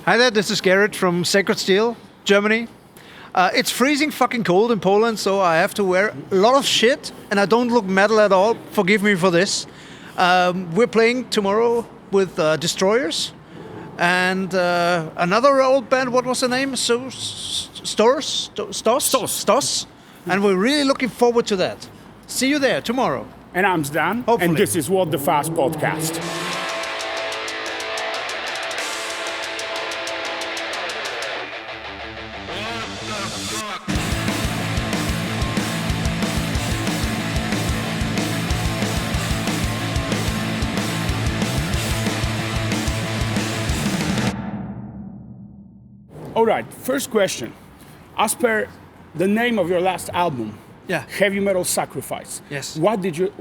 Hi there, this is Gerrit from Sacred Steel, Germany. It's freezing fucking cold in Poland, so I have to wear a lot of shit, and I don't look metal at all. Forgive me for this. We're playing tomorrow with Destroyers, and another old band. What was the name? Stos. And we're really looking forward to that. See you there tomorrow. And I'm Zdan, Hopefully. and this is What the Fast podcast. All right, first question. As per the name of your last album, Yeah. Heavy Metal Sacrifice. Yes. What did you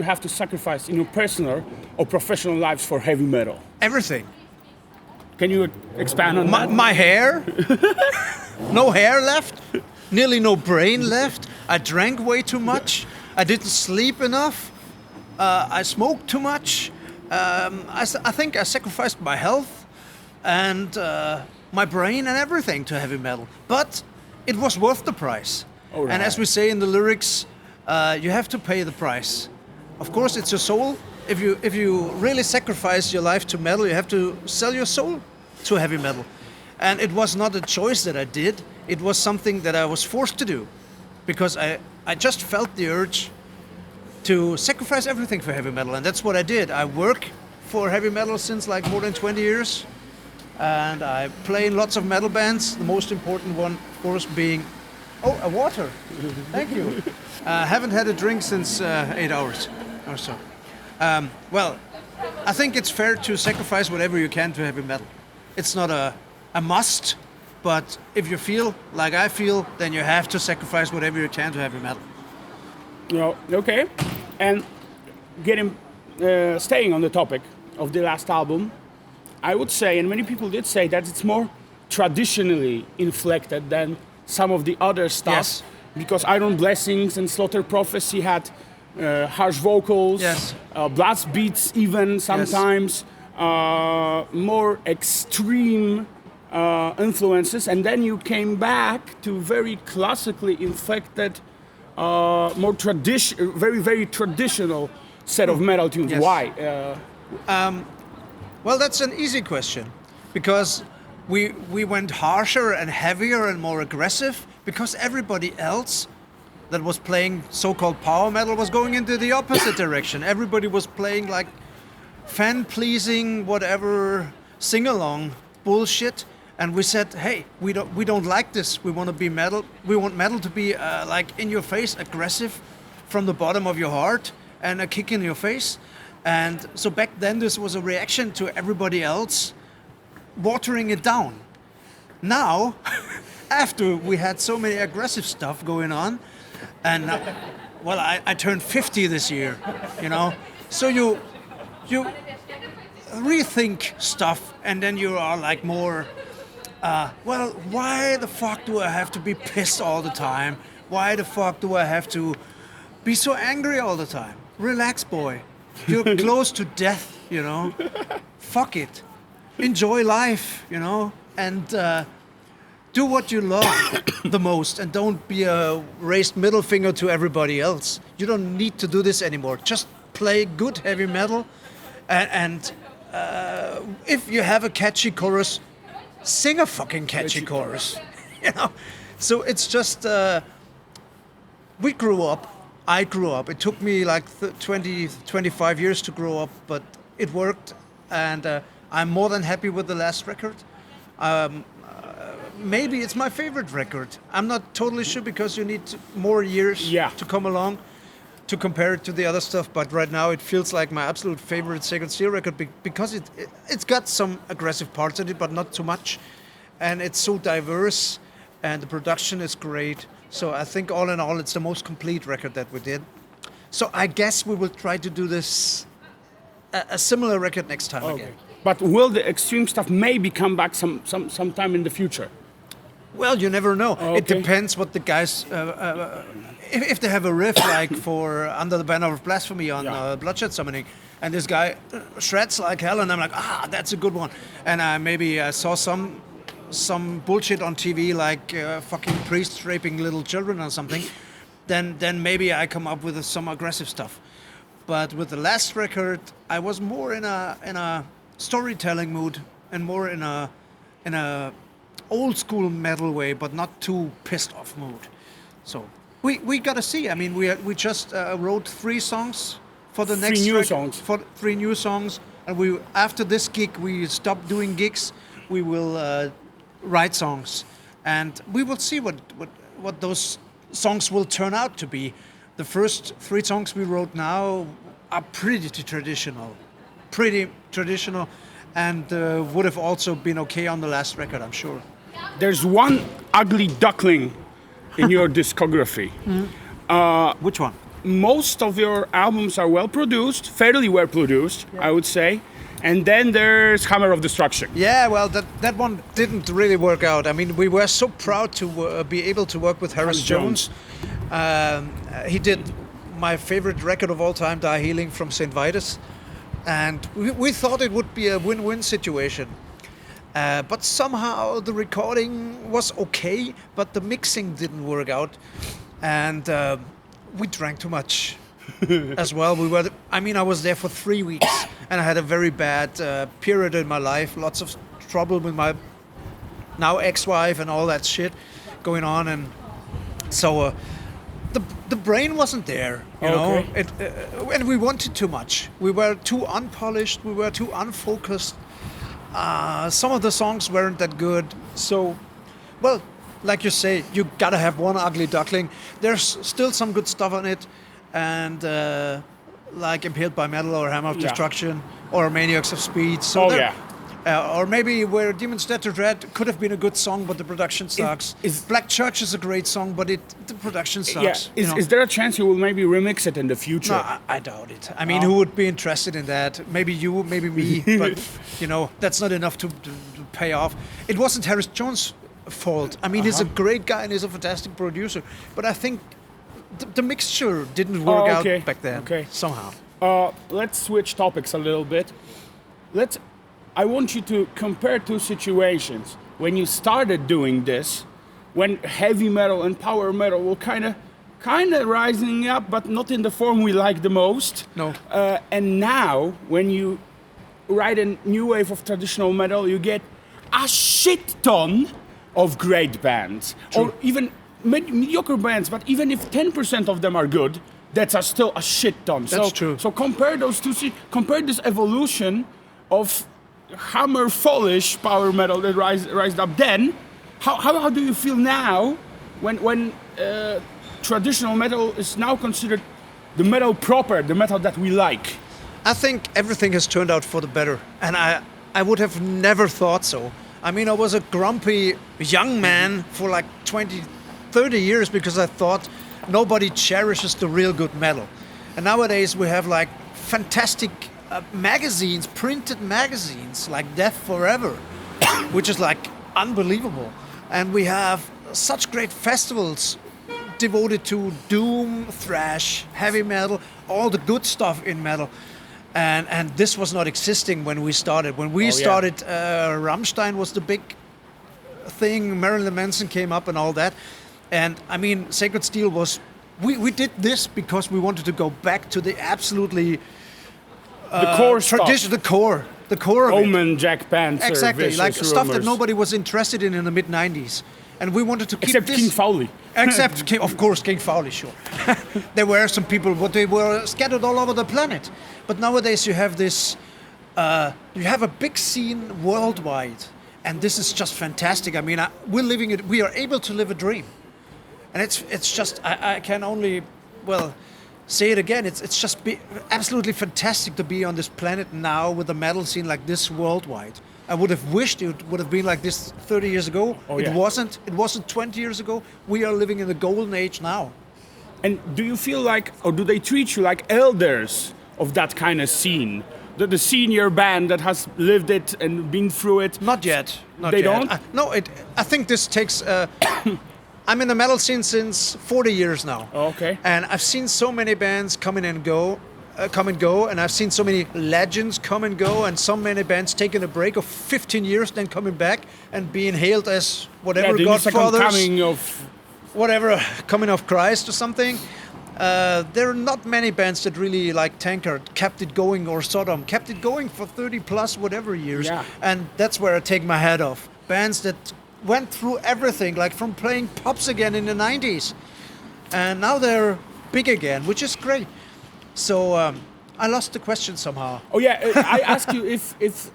have to sacrifice in your personal or professional lives for heavy metal? Everything. Can you expand on that? My hair. No hair left. Nearly no brain left. I drank way too much. I didn't sleep enough. I smoked too much. I think I sacrificed my health and my brain and everything to heavy metal. But it was worth the price. All right. And as we say in the lyrics, you have to pay the price. Of course, it's your soul. If you really sacrifice your life to metal, you have to sell your soul to heavy metal. And it was not a choice that I did. It was something that I was forced to do, because I just felt the urge to sacrifice everything for heavy metal, and that's what I did. I work for heavy metal since like more than 20 years, and I play in lots of metal bands. The most important one, of course, being a water. Thank you. Haven't had a drink since 8 hours or so. Well, I think it's fair to sacrifice whatever you can to heavy metal. It's not a must, but if you feel like I feel, then you have to sacrifice whatever you can to heavy metal. Okay. And staying on the topic of the last album, I would say, and many people did say, that it's more traditionally inflected than some of the other stuff. Yes. Because Iron Blessings and Slaughter Prophecy had harsh vocals, Yes. blast beats even sometimes, more extreme influences, and then you came back to very classically inflected, very traditional set of metal tunes. Yes. Why? Well, that's an easy question, because we went harsher and heavier and more aggressive because everybody else that was playing so-called power metal was going into the opposite direction. Everybody was playing like fan-pleasing, whatever, sing-along bullshit, and we said, hey, we don't like this. We want to be metal. We want metal to be like in your face, aggressive, from the bottom of your heart, and a kick in your face. And so back then, this was a reaction to everybody else watering it down. Now, after we had so many aggressive stuff going on, and well, I turned 50 this year, so you rethink stuff, and then you are like more, well, why the fuck do I have to be pissed all the time? Why the fuck do I have to be so angry all the time? Relax, boy. You're close to death, Fuck it. Enjoy life, and do what you love the most, and don't be a raised middle finger to everybody else. You don't need to do this anymore. Just play good heavy metal, and if you have a catchy chorus, sing a fucking catchy chorus, So it's just, we grew up. I grew up. It took me like 25 years to grow up, but it worked, and I'm more than happy with the last record. Maybe it's my favorite record. I'm not totally sure, because you need more years to come along to compare it to the other stuff, but right now it feels like my absolute favorite Sacred Steel record, because it's got some aggressive parts in it, but not too much, and it's so diverse, and the production is great. So I think all in all, it's the most complete record that we did. So I guess we will try to do this, a similar record next time again. But will the extreme stuff maybe come back sometime in the future? Well, you never know. Okay. It depends what the guys, if they have a riff like for Under the Banner of Blasphemy on Bloodshed Summoning, and this guy shreds like hell, and I'm like, that's a good one. And maybe I saw some bullshit on TV, like fucking priests raping little children or something. Then maybe I come up with some aggressive stuff. But with the last record, I was more in a storytelling mood and more in a old school metal way, but not too pissed off mood. So we gotta see. I mean, we just wrote 3 songs for the next for 3 new songs, and after this gig we stopped doing gigs. We will write songs, and we will see what those songs will turn out to be. The first 3 songs we wrote now are pretty traditional, and would have also been okay on the last record, I'm sure. There's one ugly duckling in your discography. Which one? Most of your albums are well produced, fairly well produced, I would say. And then there's Hammer of Destruction. Yeah, well, that one didn't really work out. I mean, we were so proud to be able to work with Harris Jones. He did my favorite record of all time, Die Healing from St. Vitus. And we thought it would be a win-win situation. But somehow the recording was okay, but the mixing didn't work out. And we drank too much as well. I was there for 3 weeks, and I had a very bad period in my life. Lots of trouble with my now ex-wife and all that shit going on. And so the brain wasn't there, you know. And we wanted too much. We were too unpolished. We were too unfocused. Some of the songs weren't that good. So, well, like you say, you gotta have one ugly duckling. There's still some good stuff on it, and like Impaled by Metal or Hammer of Destruction or Maniacs of Speed. So or maybe where Demons Dead to Dread could have been a good song, but the production sucks. Black Church is a great song, but the production sucks. Yeah. Is there a chance you will maybe remix it in the future? No, I doubt it. I mean, who would be interested in that? Maybe you, maybe me, but that's not enough to pay off. It wasn't Harris Jones' fault. I mean, he's a great guy and he's a fantastic producer, but I think the mixture didn't work out back then somehow. Let's switch topics a little bit. I want you to compare 2 situations. When you started doing this, when heavy metal and power metal were kind of rising up, but not in the form we like the most. No. And now, when you write a new wave of traditional metal, you get a shit ton of great bands. True. Or even mediocre bands, but even if 10% of them are good, that's still a shit ton. That's true. So compare those 2, compare this evolution of hammer fallish power metal that rised up then. How do you feel now when traditional metal is now considered the metal proper, the metal that we like? I think everything has turned out for the better, and I would have never thought so. I mean, I was a grumpy young man for like 20, 30 years because I thought nobody cherishes the real good metal. And nowadays we have like fantastic magazines, printed magazines like Death Forever, which is like unbelievable. And we have such great festivals devoted to doom, thrash, heavy metal, all the good stuff in metal. And this was not existing when we started. When we started, Rammstein was the big thing, Marilyn Manson came up and all that. And I mean, Sacred Steel was, we did this because we wanted to go back to the absolutely the core tradition, the core of Omen, Jack Panther, exactly, Vicious like stuff that Rumors. nobody was interested in the mid-90s. And we wanted to keep Except this... King Fowley. Except, of course, King Fowley, sure. There were some people, but they were scattered all over the planet. But nowadays you have this... you have a big scene worldwide. And this is just fantastic. I mean, we're living it. We are able to live a dream. And it's just... I can only... Well... say it again, it's just absolutely fantastic to be on this planet now with a metal scene like this worldwide. I would have wished it would have been like this 30 years ago. It wasn't 20 years ago. We are living in the golden age now. And do you feel like, or do they treat you like elders of that kind of scene? The senior band that has lived it and been through it? Not yet. They don't? No, I think this takes... I'm in the metal scene since 40 years now. Okay. And I've seen so many bands come in and go. come and go, and I've seen so many legends come and go, and so many bands taking a break of 15 years, then coming back and being hailed as whatever the second godfathers, coming of whatever, coming of Christ or something. There are not many bands that really, like Tankard, kept it going, or Sodom, kept it going for 30 plus whatever years. Yeah. And that's where I take my hat off. Bands that went through everything, like from playing pops again in the 90s. And now they're big again, which is great. So I lost the question somehow. Oh yeah, I asked you if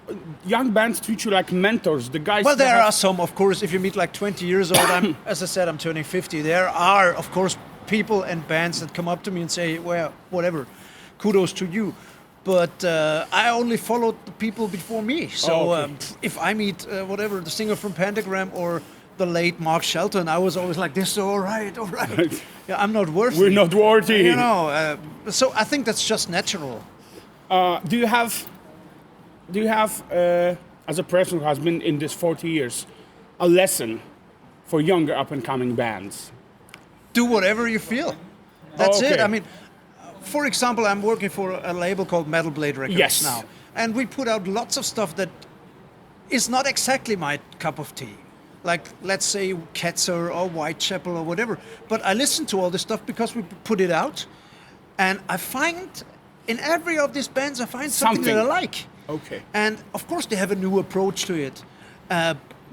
young bands treat you like mentors, the guys. Well, that there have- are some, of course. If you meet like 20 years old, as I said, I'm turning 50. There are, of course, people and bands that come up to me and say, well, whatever, kudos to you. But I only followed the people before me. So okay. if I meet, whatever, the singer from Pentagram or the late Mark Shelton, I was always like, this is all right, all right. Yeah, I'm not worthy. We're not worthy. You know, so I think that's just natural. Do you have, as a person who has been in this 40 years, a lesson for younger up-and-coming bands? Do whatever you feel. That's it. Okay. I mean, for example, I'm working for a label called Metal Blade Records Yes. now. And we put out lots of stuff that is not exactly my cup of tea. Like, let's say, Ketzer or Whitechapel or whatever. But I listen to all this stuff because we put it out. And I find, in every of these bands, I find something that I like. Okay. And of course they have a new approach to it.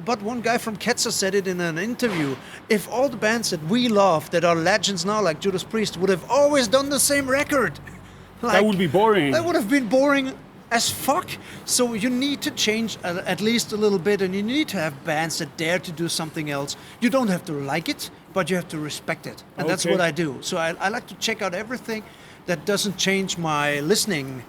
But one guy from Ketzer said it in an interview. If all the bands that we love, that are legends now, like Judas Priest, would have always done the same record, That would be boring. That would have been boring as fuck. So you need to change at least a little bit, and you need to have bands that dare to do something else. You don't have to like it, but you have to respect it. And that's Okay. what I do. So I like to check out everything that doesn't change my listening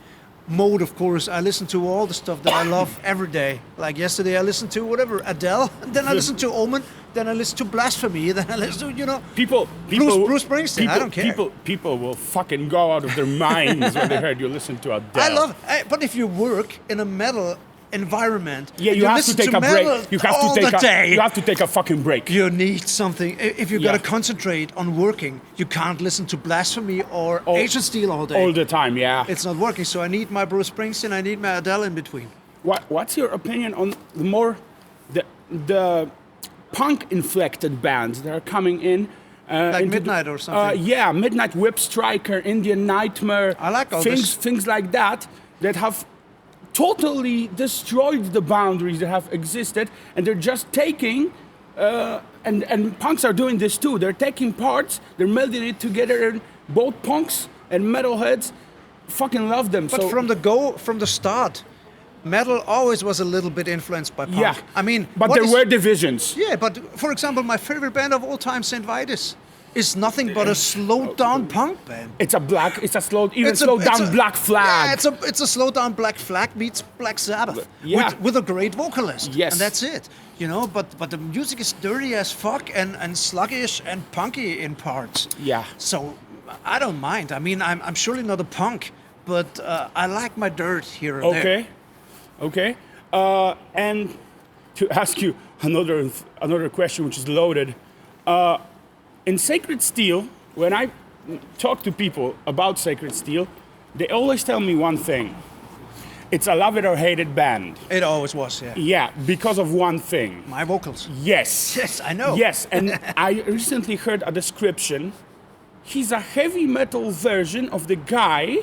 mode. Of course, I listen to all the stuff that I love every day. Like yesterday, I listened to whatever, Adele, and then I listened to Omen, then I listened to Blasphemy, then I listened to, you know, People, Bruce Springsteen. I don't care. People will fucking go out of their minds when they heard you listen to Adele. I love it. But if you work in a metal environment, Yeah, you have to listen take a metal break. You have all to take the day. You have to take a fucking break. You need something. If you Yeah. got to concentrate on working, you can't listen to Blasphemy or Agent Steel all day. All the time, yeah. It's not working. So I need my Bruce Springsteen. I need my Adele in between. What's your opinion on the punk inflected bands that are coming in? Like into Midnight or something? Yeah, Midnight Whip Striker, Indian Nightmare. I like all things, this. things like that have totally destroyed the boundaries that have existed, and they're just taking. And punks are doing this too. They're taking parts, they're melding it together, and both punks and metalheads fucking love them. But so from the start, metal always was a little bit influenced by punk. yeah, I mean, but what there is- were divisions. Yeah, but for example, my favorite band of all time, St. Vitus, is nothing but a slowed down punk band. It's a slowed It's a- down it's a- Black Flag. Yeah, it's a slowed down Black Flag meets Black Sabbath Yeah. with a great vocalist. Yes. And that's it. You know, but the music is dirty as fuck and sluggish and punky in parts. Yeah. So I don't mind. I mean, I'm surely not a punk, but I like my dirt here and there. Okay. And to ask you another question, which is loaded. In Sacred Steel, when I talk to people about Sacred Steel, they always tell me one thing. It's a love it or hate it band. It always was, yeah. Yeah, because of one thing. My vocals. Yes. Yes, I know. Yes, and I recently heard a description. He's a heavy metal version of the guy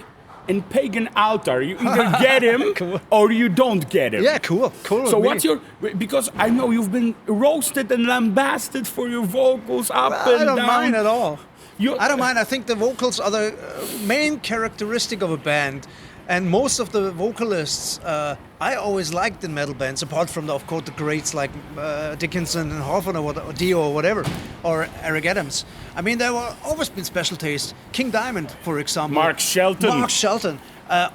in Pagan Altar. You either get him Cool. or you don't get him. Yeah, cool. Cool. So with what's me. your... Because I know you've been roasted and lambasted for your vocals up and I don't down. mind at all. You- I don't mind. I think the vocals are the main characteristic of a band. And most of the vocalists, I always liked in metal bands, apart from, of course, the greats like Dickinson and Hawthorne or Dio or whatever, or Eric Adams. I mean, there were always been special tastes. King Diamond, for example. Mark Shelton. Mark Shelton.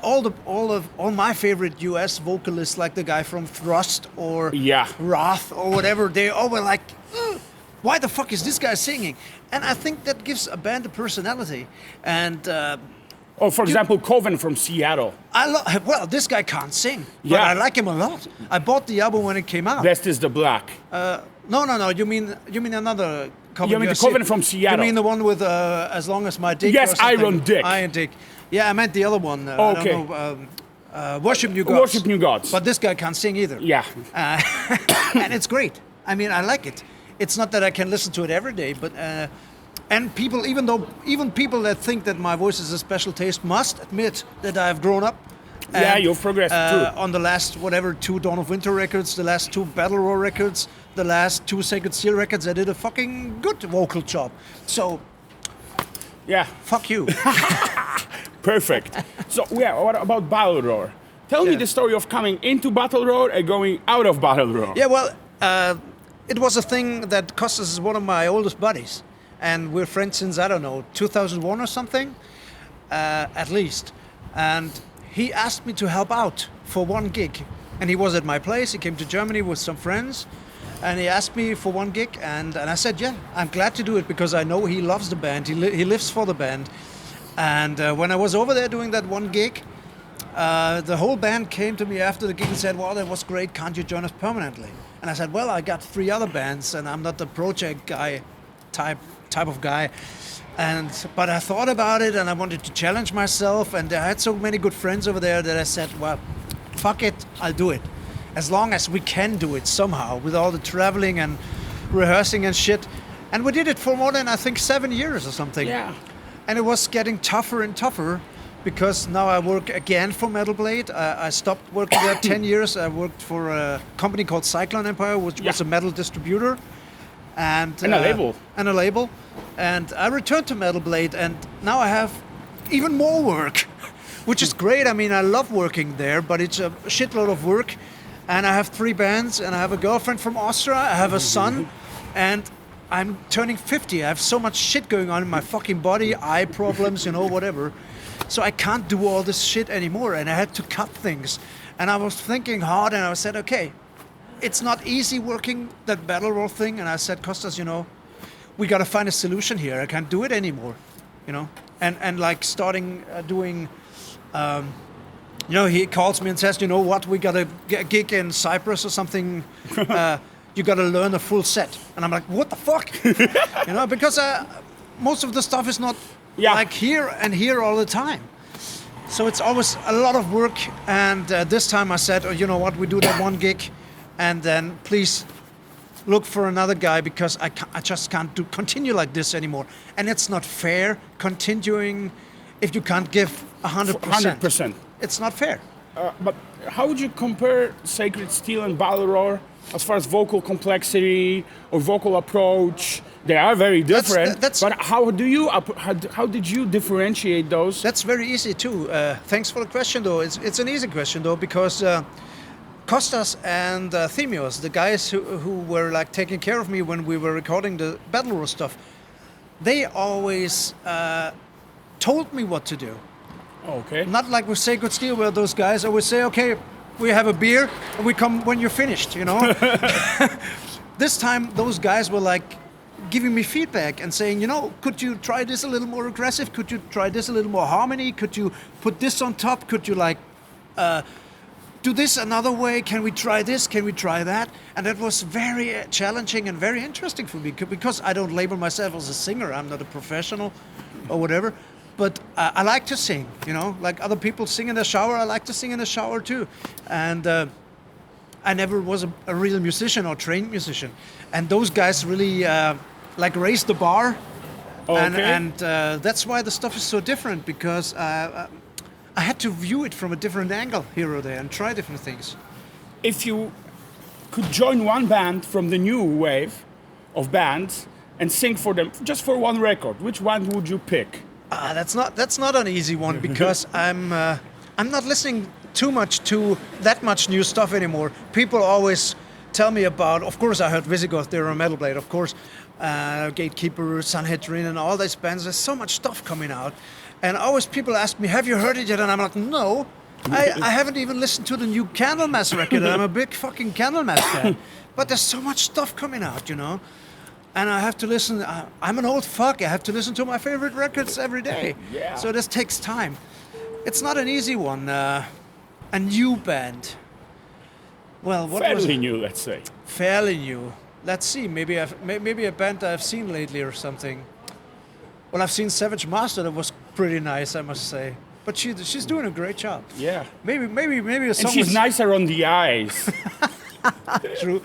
All my favorite U.S. vocalists, like the guy from Thrust or Yeah. Wrath or whatever, they all were like, "Ugh, why the fuck is this guy singing?" And I think that gives a band a personality. And Or for example, Coven from Seattle. well, this guy can't sing, but Yeah. I like him a lot. I bought the album when it came out. Best is the Black. No. You mean another You mean the Coven from Seattle? You mean the one with As Long As My Dick? Yes, or something? Iron Dick. Iron Dick. Yeah, I meant the other one. Okay. I don't know, Worship New Gods. Worship New Gods. But this guy can't sing either. Yeah. And it's great. I mean, I like it. It's not that I can listen to it every day, but and people, even people that think that my voice is a special taste, must admit that I've grown up. Yeah, you've progressed too. On the last, 2 Dawn of Winter records, the last 2 Battle Roar records, the last 2 Sacred Steel records, I did a fucking good vocal job. So, yeah, fuck you. Perfect. So, yeah, what about Battle Roar? Tell me the story of coming into Battle Roar and going out of Battle Roar. Yeah, well, it was a thing that Kostas is one of my oldest buddies. And we're friends since, I don't know, 2001 or something, at least. And he asked me to help out for one gig. And he was at my place. He came to Germany with some friends. And he asked me for one gig. And I said, yeah, I'm glad to do it because I know he loves the band. He lives for the band. And when I was over there doing that one gig, the whole band came to me after the gig and said, well, that was great. Can't you join us permanently? And I said, well, I got 3 other bands and I'm not the project guy type of guy. But I thought about it and I wanted to challenge myself, and I had so many good friends over there that I said, well, fuck it, I'll do it. As long as we can do it somehow with all the traveling and rehearsing and shit. And we did it for more than, I think, 7 years or something. Yeah. And it was getting tougher and tougher because now I work again for Metal Blade. I stopped working there 10 years. I worked for a company called Cyclone Empire, which was a metal distributor. And a label. And a label. And I returned to Metal Blade, and now I have even more work, which is great. I mean, I love working there, but it's a shitload of work. And I have 3 bands, and I have a girlfriend from Austria, I have a son, and I'm turning 50. I have so much shit going on in my fucking body, eye problems, whatever. So I can't do all this shit anymore, and I had to cut things. And I was thinking hard, and I said, okay, it's not easy working that Battle Roar thing. And I said, Kostas, we got to find a solution here. I can't do it anymore, And like starting doing, he calls me and says, you know what, we got a gig in Cyprus or something. You got to learn a full set. And I'm like, what the fuck? Because most of the stuff is not like here and here all the time. So it's always a lot of work. And this time I said, oh, you know what, we do that one gig. And then please look for another guy because I just can't continue like this anymore. And it's not fair continuing if you can't give 100%. 100%. It's not fair. But how would you compare Sacred Steel and Battle Roar as far as vocal complexity or vocal approach? They are very different. But how did you differentiate those? That's very easy too. Thanks for the question though. It's an easy question though because Kostas and Themios, the guys who were like taking care of me when we were recording the Battle Roar stuff, they always told me what to do. Okay. Not like with Sacred Steel where those guys always say, okay, we have a beer and we come when you're finished, This time those guys were like giving me feedback and saying, could you try this a little more aggressive? Could you try this a little more harmony? Could you put this on top? Could you do this another way? Can we try this? Can we try that? And that was very challenging and very interesting for me because I don't label myself as a singer. I'm not a professional or whatever. But I like to sing, like other people sing in the shower. I like to sing in the shower too. And I never was a real musician or trained musician. And those guys really raised the bar. Okay. And that's why the stuff is so different because I had to view it from a different angle here or there and try different things. If you could join one band from the new wave of bands and sing for them just for one record, which one would you pick? That's not an easy one because I'm not listening too much to that much new stuff anymore. People always tell me about. Of course, I heard Visigoth. They're a Metal Blade. Of course, Gatekeeper, Sanhedrin, and all these bands. There's so much stuff coming out, and always people ask me, "Have you heard it yet?" And I'm like, "No, I haven't even listened to the new Candlemass record." And I'm a big fucking Candlemass fan, but there's so much stuff coming out, And I have to listen. I'm an old fuck. I have to listen to my favorite records every day. Yeah. So this takes time. It's not an easy one. A new band. Well, what was Fairly it? new, let's say. Fairly new. let's see, maybe a band I've seen lately or something. Well, I've seen Savage Master. That was pretty nice, I must say. But she's doing a great job. Yeah. Maybe a song. And she's with, nicer on the eyes. True.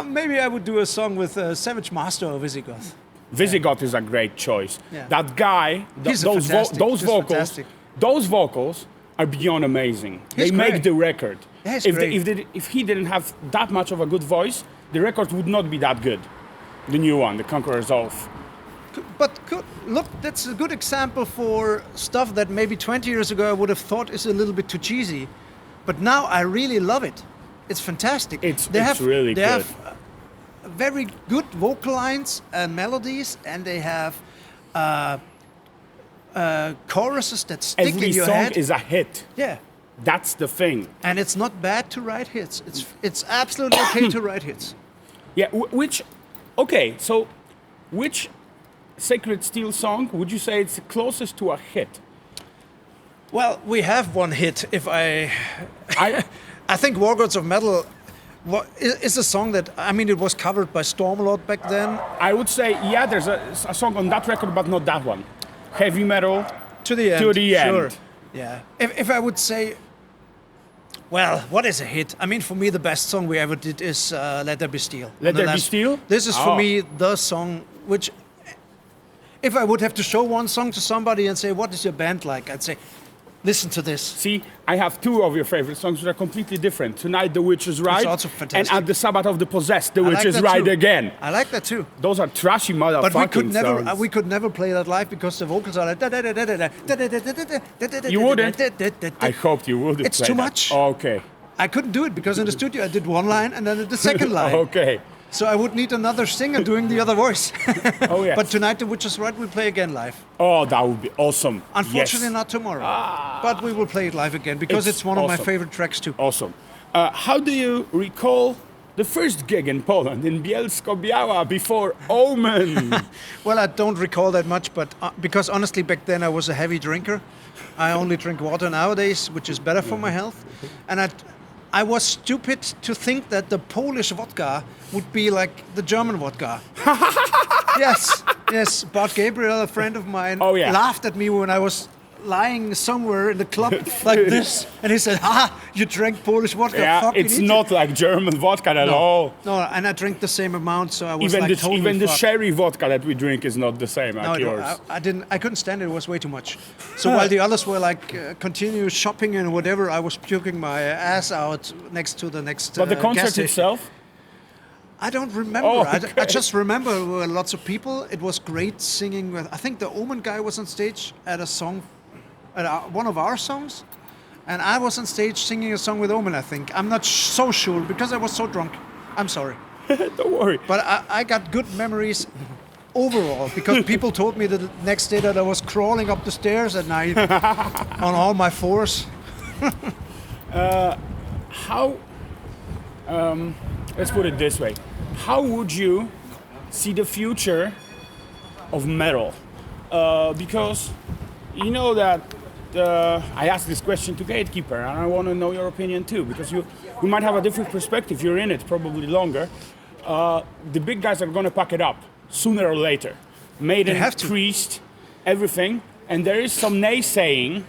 Maybe I would do a song with Savage Master or Visigoth. Visigoth is a great choice. Yeah. That guy, He's those fantastic. those vocals are beyond amazing. He's they make great. the record. Yeah, he's if, great. if he didn't have that much of a good voice, the record would not be that good. The new one, The Conqueror's Oath. But look, that's a good example for stuff that maybe 20 years ago I would have thought is a little bit too cheesy. But now I really love it. It's fantastic. It's They really good. have very good vocal lines and melodies, and they have choruses that stick Every in your song head. is a hit. Yeah. That's the thing. And it's not bad to write hits. It's absolutely okay to write hits. Yeah, which Sacred Steel song would you say it's closest to a hit? Well, we have one hit. I I think War Gods of Metal is a song that, I mean, it was covered by Stormlord back then. I would say, yeah, there's a song on that record, but not that one. Heavy metal. To the end. Sure. Yeah. If I would say, well, what is a hit? I mean, for me, the best song we ever did is Let There Be Steel. Let There Be Steel? This is for me the song which, if I would have to show one song to somebody and say, what is your band like? I'd say, listen to this. See, I have two of your favorite songs that are completely different. Tonight, The Witch is Right. It's also fantastic. And At the Sabbath of the Possessed, The I Witch like is that Right too. again. I like that too. Those are trashy motherfucking But we could songs. never play that live because the vocals are like. You wouldn't? I hoped you would. It's play too that. much. Okay. I couldn't do it because in the studio I did one line and then the second line. Okay. So I would need another singer doing the other voice. Oh, yes. But tonight, The Witch is Right, we'll play again live. Oh, that would be awesome. Unfortunately, Yes. not tomorrow. But we will play it live again because It's it's one of my awesome. favorite tracks too. Awesome. How do you recall the first gig in Poland, in Bielsko-Biała, before Omen? Well, I don't recall that much, but because honestly, back then I was a heavy drinker. I only drink water nowadays, which is better for my health. And I was stupid to think that the Polish vodka would be like the German vodka. Yes. Bart Gabriel, a friend of mine, laughed at me when I was lying somewhere in the club like this, and he said, you drank Polish vodka. Yeah, fucking it's idiot." not like German vodka at all. No, and I drank the same amount, so I was Even like totally even the fucked. sherry vodka that we drink is not the same No, like yours. I couldn't stand it. It was way too much. So while the others were like continue shopping and whatever, I was puking my ass out next to the next. But the gas concert station. itself? I don't remember. Oh, I okay. just remember there were lots of people. It was great singing with. I think the Omen guy was on stage at a song, at one of our songs, and I was on stage singing a song with Omen. I think I'm not so sure because I was so drunk. I'm sorry. Don't worry. But I got good memories overall because people told me the next day that I was crawling up the stairs at night on all my fours. How, let's put it this way. How would you see the future of metal? Because you know that I asked this question to Gatekeeper, and I want to know your opinion too, because you might have a different perspective. You're in it probably longer. The big guys are going to pack it up sooner or later. Maiden, have to. Priest, everything. And there is some naysaying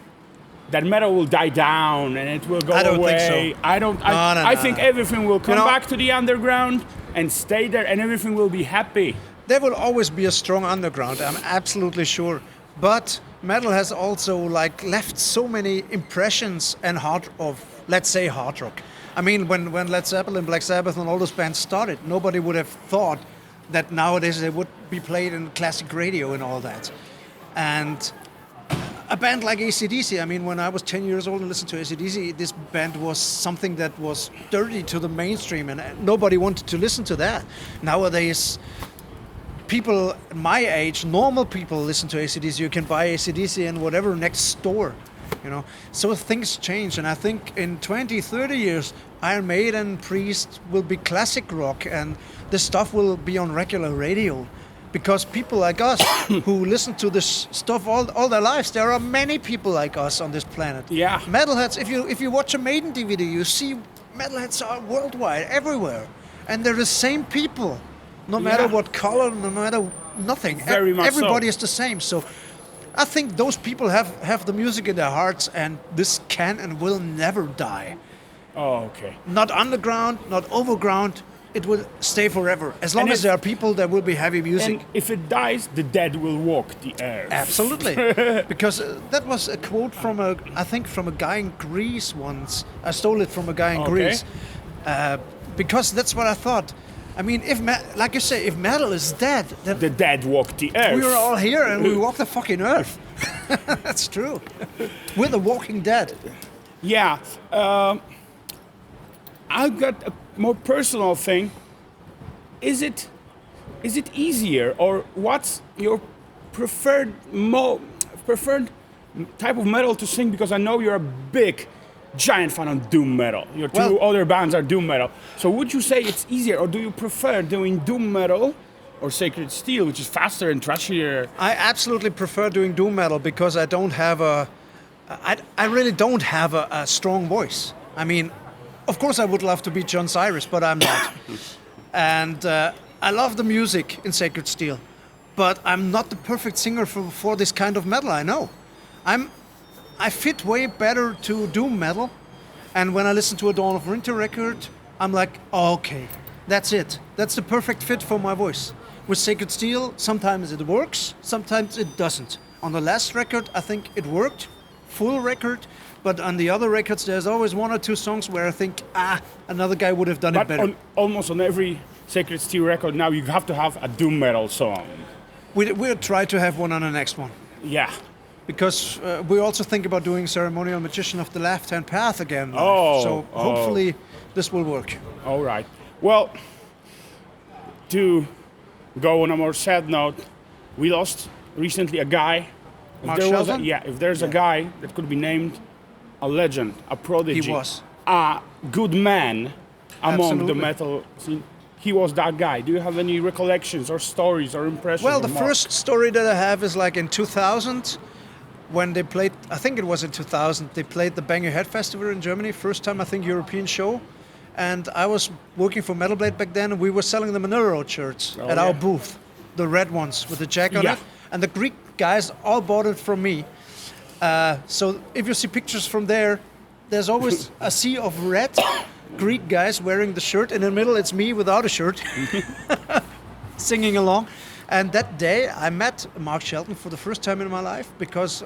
that metal will die down and it will go away. I don't think so. I think everything will come You know- back to the underground and stay there, and everything will be happy. There will always be a strong underground. I'm absolutely sure. But metal has also like left so many impressions and let's say hard rock. I mean, when Led Zeppelin, Black Sabbath, and all those bands started, nobody would have thought that nowadays they would be played in classic radio and all that. And a band like AC/DC, I mean, when I was 10 years old and listened to AC/DC, this band was something that was dirty to the mainstream, and nobody wanted to listen to that. Nowadays, people my age, normal people, listen to AC/DC. You can buy AC/DC in whatever next store, you know. So things change, and I think in 20, 30 years, Iron Maiden, Priest will be classic rock, and this stuff will be on regular radio. Because people like us who listen to this stuff all their lives, there are many people like us on this planet. Yeah. Metalheads, if you watch a Maiden DVD, you see metalheads are worldwide, everywhere. and they're the same people, no matter what color, no matter nothing. Very much Everybody so. is the same. So I think those people have the music in their hearts, and this can and will never die. Oh, okay. Not underground, not overground. It will stay forever. As long And as there are people, there will be heavy music. And if it dies, the dead will walk the earth. Absolutely. Because that was a quote from a guy in Greece once. I stole it from a guy in Okay. Greece. Because that's what I thought. I mean, like you say, if metal is dead, then The dead walk the earth. we are all here and we walk the fucking earth. That's true. We're the walking dead. Yeah. I've got a more personal thing. Is it easier, or what's your preferred type of metal to sing? Because I know you're a big, giant fan of doom metal. Your two other bands are doom metal. So would you say it's easier, or do you prefer doing doom metal or Sacred Steel, which is faster and trashier? I absolutely prefer doing doom metal because I don't have I really don't have a strong voice. I mean, of course I would love to be John Cyrus, but I'm not. And I love the music in Sacred Steel, but I'm not the perfect singer for this kind of metal, I know. I fit way better to doom metal, and when I listen to a Dawn of Winter record, I'm like, oh, okay, that's it. That's the perfect fit for my voice. With Sacred Steel, sometimes it works, sometimes it doesn't. On the last record, I think it worked, full record, but on the other records, there's always one or two songs where I think, another guy would have done it better. Almost on every Sacred Steel record now, you have to have a doom metal song. We'll try to have one on the next one. Yeah. Because we also think about doing Ceremonial Magician of the Left-Hand Path again. So hopefully this will work. All right. Well, to go on a more sad note, we lost recently a guy. Mark Shelton? If there's a guy that could be named a legend, a prodigy, He was. a good man among the Absolutely. metal scene, he was that guy. Do you have any recollections or stories or impressions? Well, the of Mark? first story that I have is like in 2000, when they played, I think it was in 2000, they played the Bang Your Head Festival in Germany, first time I think European show. And I was working for Metal Blade back then, and we were selling the Manila Road shirts at our booth, the red ones with the jack on it. And the Greek guys all bought it from me. So if you see pictures from there, there's always a sea of red Greek guys wearing the shirt. In the middle, it's me without a shirt, singing along. And that day, I met Mark Shelton for the first time in my life because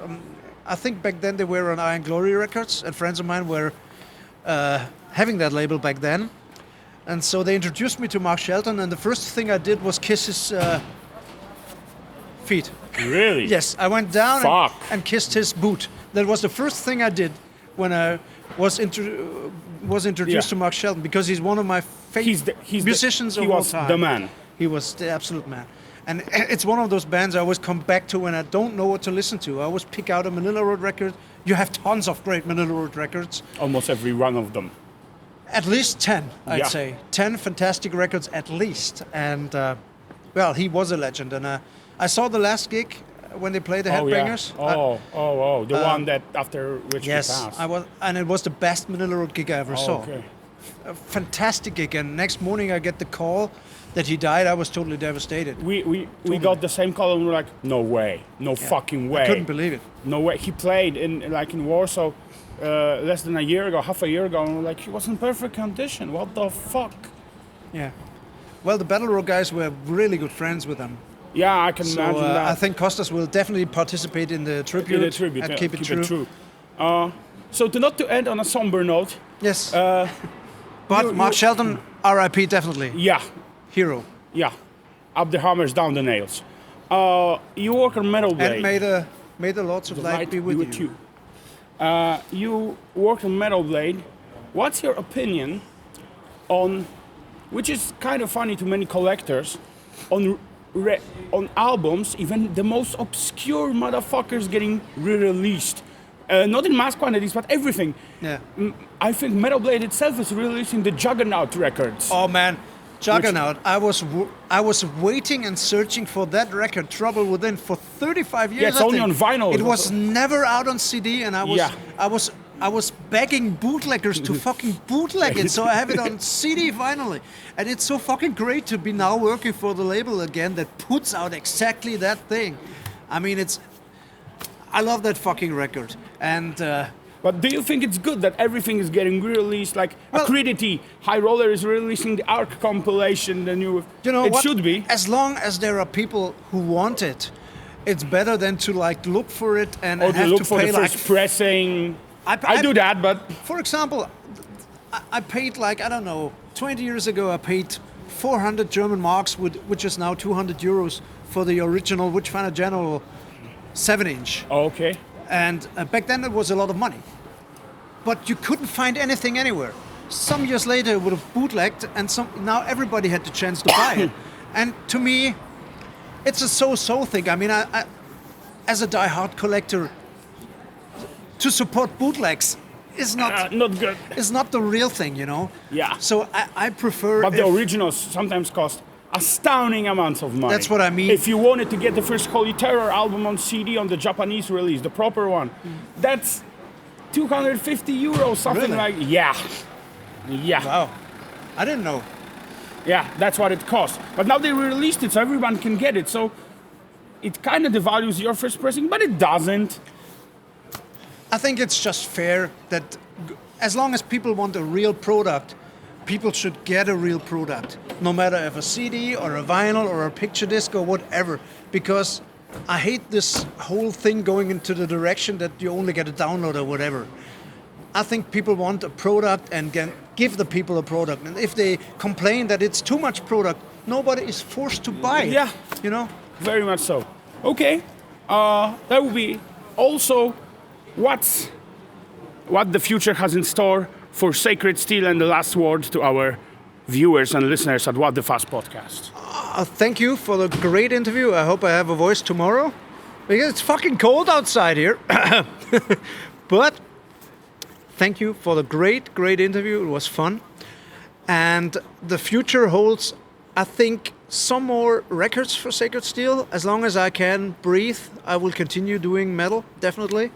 I think back then they were on Iron Glory Records, and friends of mine were having that label back then. And so they introduced me to Mark Shelton, and the first thing I did was kiss his feet. Really? Yes, I went down Fuck. and kissed his boot. That was the first thing I did when I was introduced to Mark Shelton, because he's one of my favorite musicians of all time. He was the man. He was the absolute man. And it's one of those bands I always come back to when I don't know what to listen to. I always pick out a Manila Road record. You have tons of great Manila Road records. Almost every one of them. At least 10, I'd say. 10 fantastic records at least. And, well, he was a legend. And I saw the last gig when they played the Headbangers. The one that after which yes, passed. I was, and it was the best Manila Road gig I ever saw. Okay. A fantastic gig. And next morning I get the call that he died. I was totally devastated. We got the same call and we were like, no way, no fucking way. I couldn't believe it. No way. He played in Warsaw less than a year ago, half a year ago, and we're like, he was in perfect condition. What the fuck? Yeah. Well, the Battle Road guys were really good friends with them. Yeah, I can imagine that. I think Kostas will definitely participate in the tribute. In the tribute, and yeah, keep it true. So not to end on a somber note. Yes. But Mark Shelton, R.I.P. definitely. Yeah. Hero. Yeah. Up the hammers, down the nails. You work on Metal Blade. And may the Lords of Light be with you. You work on Metal Blade. What's your opinion on, which is kind of funny to many collectors, on albums, even the most obscure motherfuckers getting re-released? Not in mass quantities, but everything. Yeah. I think Metal Blade itself is releasing the Juggernaut records. Oh man, Juggernaut. I was waiting and searching for that record, Trouble Within, for 35 years. Yeah, it's only on vinyl. It was never out on CD, and I was I was begging bootleggers to fucking bootleg it, so I have it on CD finally. And it's so fucking great to be now working for the label again that puts out exactly that thing. I mean, I love that fucking record. And But do you think it's good that everything is getting released? Like Critically, High Roller is releasing the Arc compilation, the new. you know it what? should be. As long as there are people who want it, it's better than to like look for it and Or to have look to for pay the first like. pressing. I do that, but For example, I paid like, I don't know, 20 years ago I paid 400 German marks, which is now 200 euros for the original Witchfinder General 7-inch. okay. And back then it was a lot of money. But you couldn't find anything anywhere. Some years later it would have bootlegged, and now everybody had the chance to buy it. And to me, it's a so-so thing. I mean, I as a die-hard collector, to support bootlegs is not good. is not the real thing, you know. Yeah. So I prefer. But the originals sometimes cost astounding amounts of money. That's what I mean. If you wanted to get the first Holy Terror album on CD on the Japanese release, the proper one, that's 250 euros, something Really? like. Yeah. Wow, I didn't know. Yeah, that's what it costs. But now they released it so everyone can get it. So it kind of devalues your first pressing, but it doesn't. I think it's just fair that as long as people want a real product, people should get a real product, no matter if a CD or a vinyl or a picture disc or whatever, because I hate this whole thing going into the direction that you only get a download or whatever. I think people want a product and can give the people a product. And if they complain that it's too much product, nobody is forced to buy it. Yeah. You know? Very much so. Okay, that will be also what the future has in store for Sacred Steel and the last word to our viewers and listeners at What the Fuss podcast. Thank you for the great interview. I hope I have a voice tomorrow, because it's fucking cold outside here. But thank you for the great interview. It was fun. And the future holds, I think, some more records for Sacred Steel. As long as I can breathe, I will continue doing metal, definitely.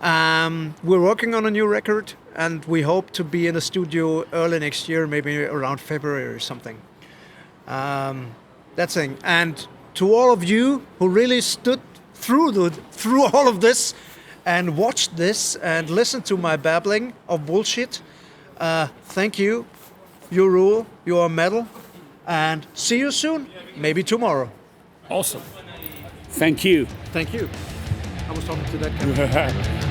We're working on a new record, and we hope to be in the studio early next year, maybe around February or something. That thing. And to all of you who really stood through all of this and watched this and listened to my babbling of bullshit, thank you. You rule. You are metal. And see you soon. Maybe tomorrow. Awesome. Thank you. Thank you. I was talking to that guy.